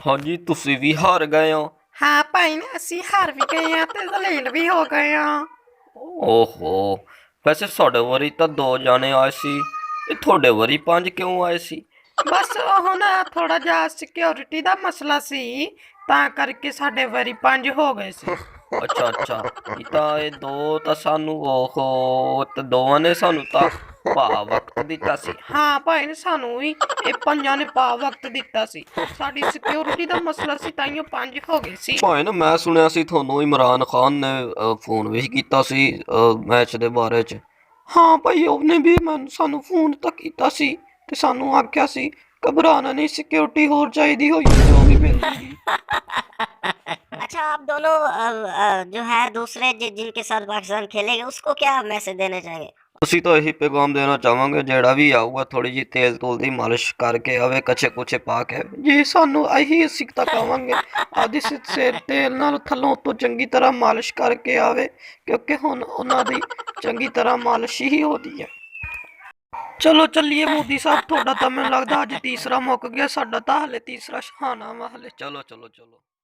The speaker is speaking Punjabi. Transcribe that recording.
ਹਾਂਜੀ ਤੁਸੀਂ ਵੀ ਹਾਰ ਗਏ ਹੋ। ਹਾਂ ਭਾਈ ਅਸੀਂ ਹਾਰ ਵੀ ਗਏ ਆ ਤੇ ਜ਼ਲੀਲ ਵੀ ਹੋ ਗਏ ਆ। ਓਹੋ, ਵੈਸੇ ਸਾਡੇ ਵਾਰੀ ਤਾਂ ਦੋ ਜਾਣੇ ਆਏ ਸੀ ਤੇ ਤੁਹਾਡੇ ਵਾਰੀ ਪੰਜ ਕਿਉਂ ਆਏ ਸੀ? ਬਸ ਉਹ ਨਾ ਥੋੜਾ ਜਿਹਾ ਸਿਕਿਉਰਿਟੀ ਦਾ ਮਸਲਾ ਸੀ, ਤਾਂ ਕਰਕੇ ਸਾਡੇ ਵਾਰੀ ਪੰਜ ਹੋ ਗਏ ਸੀ। ਅੱਛਾ ਅੱਛਾ, ਇਹ ਦੋ ਤਾਂ ਸਾਨੂੰ ਓਹੋ ਤੇ ਦੋਵਾਂ ਨੇ ਸਾਨੂੰ ਤਾਂ ਭਾ ਵਕਤ ਦਿੱਤਾ ਸੀ। ਹਾਂ ਭਾਈ ਨੇ ਸਾਨੂੰ ਵੀ ਇਹ ਪੰਜਾਂ ਨੇ ਪਾ ਵਕਤ ਦਿੱਤਾ ਸੀ। ਸਾਡੀ ਸਿਕਿਉਰਿਟੀ ਦਾ ਮਸਲਾ ਸੀ ਤਾਈਓ ਪੰਜ ਹੋ ਗਏ ਸੀ। ਭਾਈ ਨਾ ਮੈਂ ਸੁਣਿਆ ਸੀ ਤੁਹਾਨੂੰ ਇਮਰਾਨ ਖਾਨ ਨੇ ਫੋਨ ਵੀ ਕੀਤਾ ਸੀ ਮੈਚ ਦੇ ਬਾਰੇ 'ਚ। ਹਾਂ ਭਾਈ ਉਹਨੇ ਵੀ ਸਾਨੂੰ ਫੋਨ ਤਾਂ ਕੀਤਾ ਸੀ ਤੇ ਸਾਨੂੰ ਆਖਿਆ ਸੀ ਘਬਰਾਣਾ नहीं सिक्योरिटी और चाहिए हो जो भी मिल जाएगी। अच्छा, आप दोनों जो है दूसरे जिनके साथ पाकिस्तान खेलेंगे उसको क्या मैसेज देने चाहेंगे? ਅਸੀਂ ਤਾਂ ਇਹੀ ਪੈगाम ਦੇਣਾ ਚਾਹਾਂਗੇ ਜਿਹੜਾ ਵੀ ਆਊਗਾ ਥੋੜੀ ਜਿਹੀ ਤੇਲ ਤੂਲ ਦੀ ਮਾਲਿਸ਼ ਕਰਕੇ ਆਵੇ, ਕੱਛੇ ਕੁਛੇ ਪਾ ਕੇ। ਜੀ ਸਾਨੂੰ ਇਹੀ ਅਸੀਂ ਤਾਂ ਕਹਾਂਗੇ ਆਦੀ ਸਿਰ ਤੇਲ ਨਾਲ ਥੱਲੋਂ ਤੋਂ ਚੰਗੀ ਤਰ੍ਹਾਂ ਮਾਲਿਸ਼ ਕਰਕੇ ਆਵੇ, ਕਿਉਂਕਿ ਹੁਣ ਉਹਨਾਂ ਦੀ ਚੰਗੀ ਤਰ੍ਹਾਂ ਮਾਲਿਸ਼ ਹੀ ਹੋਦੀ ਹੈ। ਚਲੋ ਚੱਲੀਏ ਮੋਦੀ ਸਾਹਿਬ, ਤੁਹਾਡਾ ਤਾਂ ਮੈਨੂੰ ਲੱਗਦਾ ਅੱਜ ਤੀਸਰਾ ਮੁੱਕ ਗਿਆ, ਸਾਡਾ ਤਾਂ ਹਲੇ ਤੀਸਰਾ ਸ਼ਹਾਨਾ ਵਾ ਹਲੇ। ਚਲੋ ਚਲੋ ਚਲੋ।